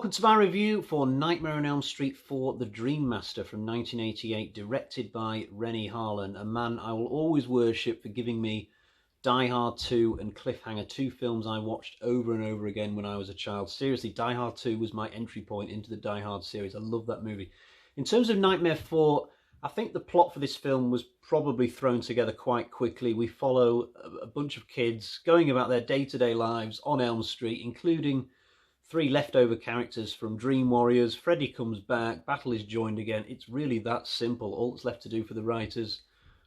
welcome to my review for Nightmare on Elm Street 4, The Dream Master from 1988, directed by Renny Harlin, a man I will always worship for giving me Die Hard 2 and Cliffhanger, two films I watched over and over again when I was a child. Seriously, Die Hard 2 was my entry point into the Die Hard series. I love that movie. In terms of Nightmare 4, I think the plot for this film was probably thrown together quite quickly. We follow a bunch of kids going about their day-to-day lives on Elm Street, including three leftover characters from Dream Warriors. Freddy comes back, battle is joined again. It's really that simple. All that's left to do for the writers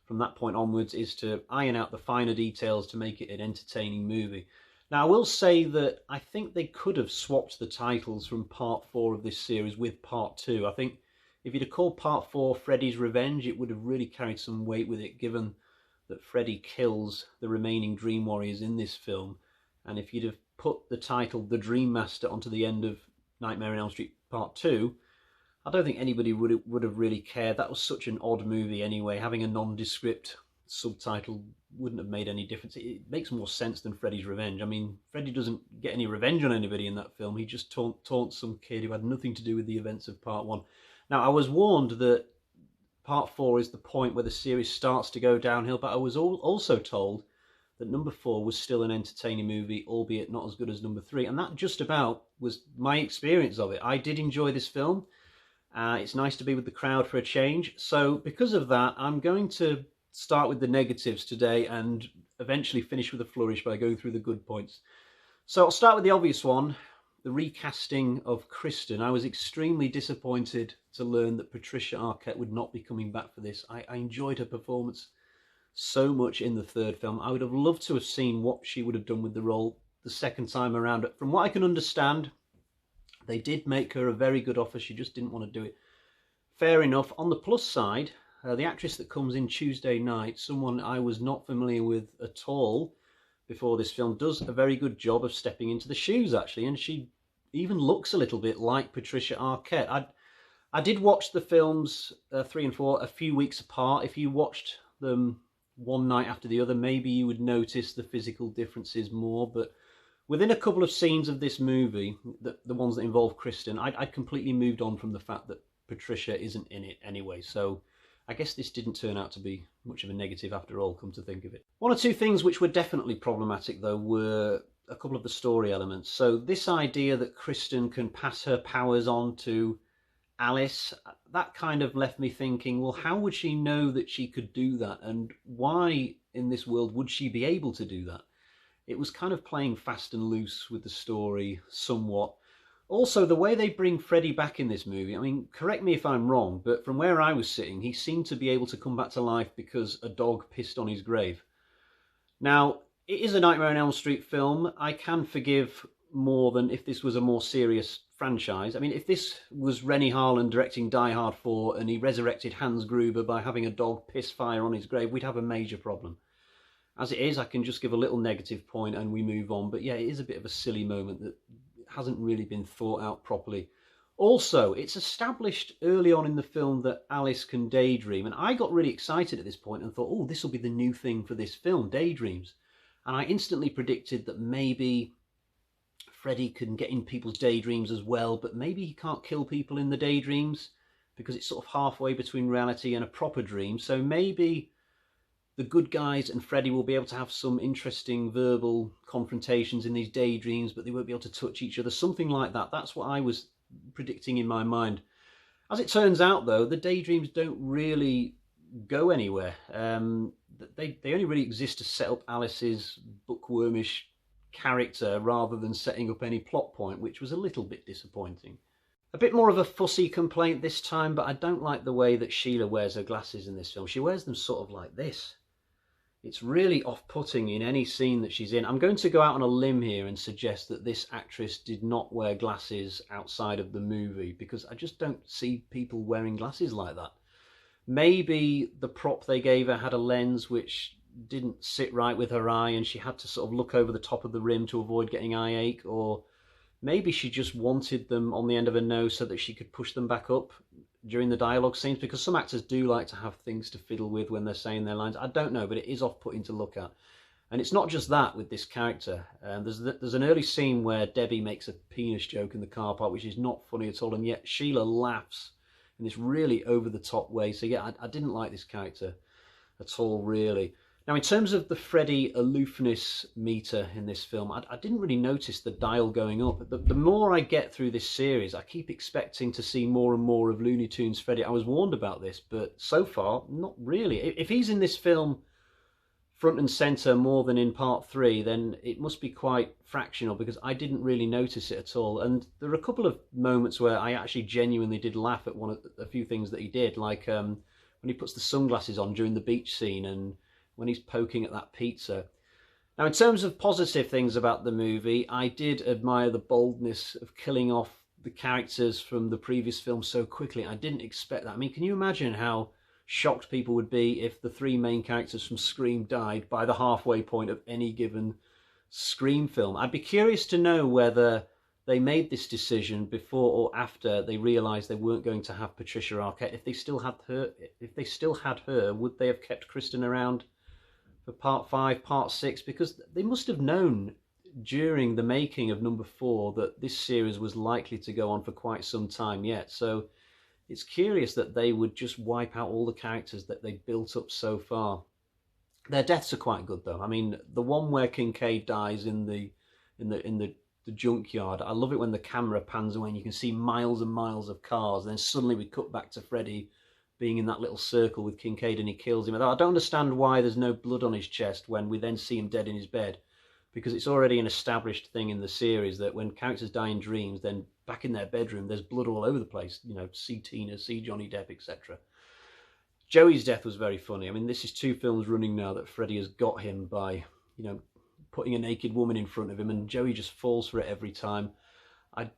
from that point onwards is to iron out the finer details to make it an entertaining movie. Now, I will say that I think they could have swapped the titles from Part 4 of this series with Part 2. I think if you'd have called Part 4 Freddy's Revenge, it would have really carried some weight with it, given that Freddy kills the remaining Dream Warriors in this film. And if you'd have put the title The Dream Master onto the end of Nightmare on Elm Street Part 2, I don't think anybody would have really cared. That was such an odd movie anyway. Having a nondescript subtitle wouldn't have made any difference. It makes more sense than Freddy's Revenge. I mean, Freddy doesn't get any revenge on anybody in that film. He just taunts some kid who had nothing to do with the events of Part 1. Now, I was warned that Part 4 is the point where the series starts to go downhill, but I was also told that number 4 was still an entertaining movie, albeit not as good as number 3. And that just about was my experience of it. I did enjoy this film. It's nice to be with the crowd for a change. So because of that, I'm going to start with the negatives today and eventually finish with a flourish by going through the good points. So I'll start with the obvious one, the recasting of Kristen. I was extremely disappointed to learn that Patricia Arquette would not be coming back for this. I enjoyed her performance so much in the third film. I would have loved to have seen what she would have done with the role the second time around. From what I can understand, they did make her a very good offer. She just didn't want to do it. Fair enough. On the plus side, the actress that comes in Tuesday night, someone I was not familiar with at all before this film, does a very good job of stepping into the shoes, actually, and she even looks a little bit like Patricia Arquette. I did watch the films 3 and 4 a few weeks apart. If you watched them one night after the other, maybe you would notice the physical differences more, but within a couple of scenes of this movie, the ones that involve Kristen, I completely moved on from the fact that Patricia isn't in it anyway, so I guess this didn't turn out to be much of a negative after all, come to think of it. One or two things which were definitely problematic, though, were a couple of the story elements. So this idea that Kristen can pass her powers on to Alice, that kind of left me thinking, well, how would she know that she could do that? And why in this world would she be able to do that? It was kind of playing fast and loose with the story somewhat. Also, the way they bring Freddy back in this movie, I mean, correct me if I'm wrong, but from where I was sitting, he seemed to be able to come back to life because a dog pissed on his grave. Now, it is a Nightmare on Elm Street film. I can forgive more than if this was a more serious franchise. I mean, if this was Renny Harlin directing Die Hard 4 and he resurrected Hans Gruber by having a dog piss fire on his grave, we'd have a major problem. As it is, I can just give a little negative point and we move on. But yeah, it is a bit of a silly moment that hasn't really been thought out properly. Also, it's established early on in the film that Alice can daydream. And I got really excited at this point and thought, oh, this will be the new thing for this film, daydreams. And I instantly predicted that maybe Freddy can get in people's daydreams as well, but maybe he can't kill people in the daydreams because it's sort of halfway between reality and a proper dream. So maybe the good guys and Freddy will be able to have some interesting verbal confrontations in these daydreams, but they won't be able to touch each other. Something like that. That's what I was predicting in my mind. As it turns out, though, the daydreams don't really go anywhere. They only really exist to set up Alice's bookwormish character rather than setting up any plot point, which was a little bit disappointing. A bit more of a fussy complaint this time, but I don't like the way that Sheila wears her glasses in this film. She wears them sort of like this. It's really off-putting in any scene that she's in. I'm going to go out on a limb here and suggest that this actress did not wear glasses outside of the movie, because I just don't see people wearing glasses like that. Maybe the prop they gave her had a lens which didn't sit right with her eye and she had to sort of look over the top of the rim to avoid getting eye ache, or maybe she just wanted them on the end of her nose so that she could push them back up during the dialogue scenes, because some actors do like to have things to fiddle with when they're saying their lines. I don't know, but it is off-putting to look at. And it's not just that with this character. There's an early scene where Debbie makes a penis joke in the car park, which is not funny at all, and yet Sheila laughs in this really over-the-top way. So yeah, I didn't like this character at all, really. Now, in terms of the Freddy aloofness meter in this film, I didn't really notice the dial going up. The more I get through this series, I keep expecting to see more and more of Looney Tunes Freddy. I was warned about this, but so far, not really. If he's in this film front and centre more than in part 3, then it must be quite fractional, because I didn't really notice it at all. And there are a couple of moments where I actually genuinely did laugh at a few things that he did, like when he puts the sunglasses on during the beach scene, and when he's poking at that pizza. Now, in terms of positive things about the movie, I did admire the boldness of killing off the characters from the previous film so quickly. I didn't expect that. I mean, can you imagine how shocked people would be if the 3 main characters from Scream died by the halfway point of any given Scream film? I'd be curious to know whether they made this decision before or after they realised they weren't going to have Patricia Arquette. If they still had her, would they have kept Kristen around for part 5, part 6? Because they must have known during the making of number 4 that this series was likely to go on for quite some time yet. So it's curious that they would just wipe out all the characters that they built up so far. Their deaths are quite good, though. I mean, the one where Kincaid dies in the junkyard, I love it when the camera pans away and you can see miles and miles of cars, and then suddenly we cut back to Freddy being in that little circle with Kincaid and he kills him. I don't understand why there's no blood on his chest when we then see him dead in his bed, because it's already an established thing in the series that when characters die in dreams, then back in their bedroom there's blood all over the place. You know, see Tina, see Johnny Depp, etc. Joey's death was very funny. I mean, this is 2 films running now that Freddy has got him by, you know, putting a naked woman in front of him, and Joey just falls for it every time. I'm a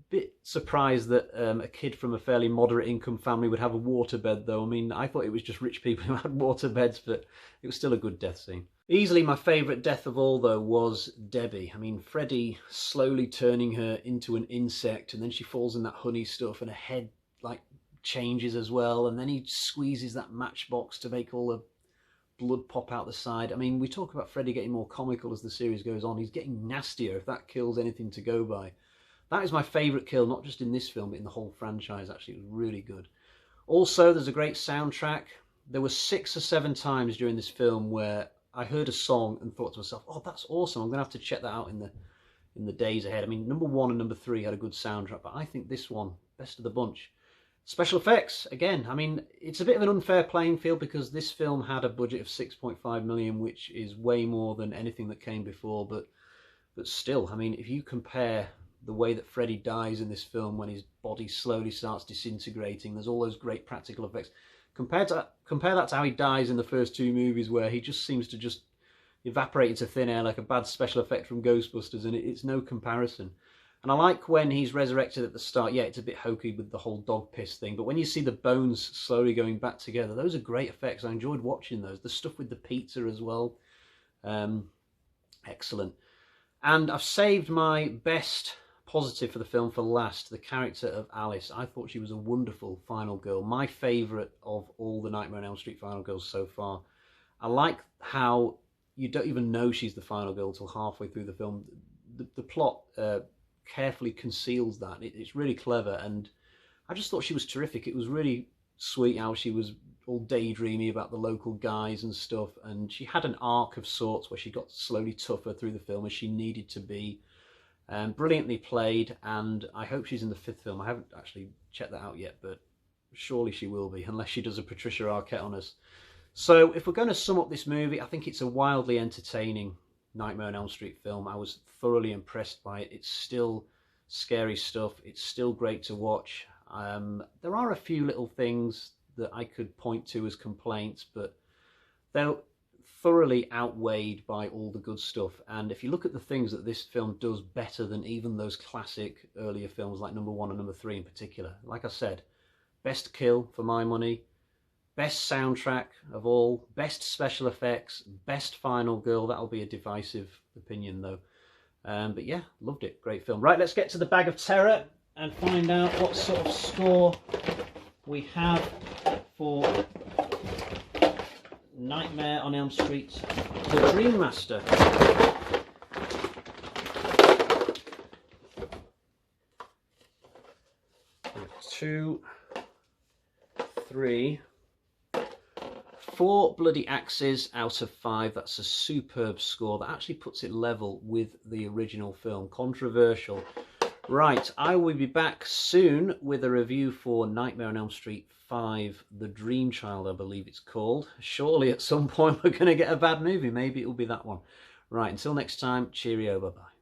bit surprised that a kid from a fairly moderate income family would have a waterbed, though. I mean, I thought it was just rich people who had waterbeds, but it was still a good death scene. Easily my favourite death of all, though, was Debbie. I mean, Freddy slowly turning her into an insect, and then she falls in that honey stuff, and her head, like, changes as well, and then he squeezes that matchbox to make all the blood pop out the side. I mean, we talk about Freddy getting more comical as the series goes on. He's getting nastier, if that kill's anything to go by. That is my favourite kill, not just in this film, but in the whole franchise, actually. It was really good. Also, there's a great soundtrack. There were 6 or 7 times during this film where I heard a song and thought to myself, oh, that's awesome, I'm going to have to check that out in the days ahead. I mean, number 1 and number 3 had a good soundtrack, but I think this one, best of the bunch. Special effects, again, I mean, it's a bit of an unfair playing field because this film had a budget of 6.5 million, which is way more than anything that came before, but still, I mean, if you compare the way that Freddy dies in this film when his body slowly starts disintegrating, there's all those great practical effects. Compare that to how he dies in the first 2 movies, where he just seems to just evaporate into thin air like a bad special effect from Ghostbusters, and it's no comparison. And I like when he's resurrected at the start. Yeah, it's a bit hokey with the whole dog piss thing, but when you see the bones slowly going back together, those are great effects. I enjoyed watching those. The stuff with the pizza as well. Excellent. And I've saved my best positive for the film for last, the character of Alice. I thought she was a wonderful final girl. My favourite of all the Nightmare on Elm Street final girls so far. I like how you don't even know she's the final girl till halfway through the film. The plot carefully conceals that. It's really clever, and I just thought she was terrific. It was really sweet how she was all daydreamy about the local guys and stuff, and she had an arc of sorts where she got slowly tougher through the film as she needed to be. Brilliantly played, and I hope she's in the 5th film. I haven't actually checked that out yet, but surely she will be, unless she does a Patricia Arquette on us. So if we're going to sum up this movie, I think it's a wildly entertaining Nightmare on Elm Street film. I was thoroughly impressed by it. It's still scary stuff. It's still great to watch. There are a few little things that I could point to as complaints, but they're thoroughly outweighed by all the good stuff. And if you look at the things that this film does better than even those classic earlier films like number 1 and number 3 in particular, like I said, best kill for my money, best soundtrack of all, best special effects, best final girl. That'll be a divisive opinion though. But yeah, loved it. Great film. Right, let's get to the bag of terror and find out what sort of score we have for Nightmare on Elm Street, The Dream Master. 2, 3, 4 bloody axes out of 5. That's a superb score. That actually puts it level with the original film. Controversial. Right, I will be back soon with a review for Nightmare on Elm Street 5, The Dream Child, I believe it's called. Surely at some point we're going to get a bad movie. Maybe it'll be that one. Right, until next time, cheerio, bye-bye.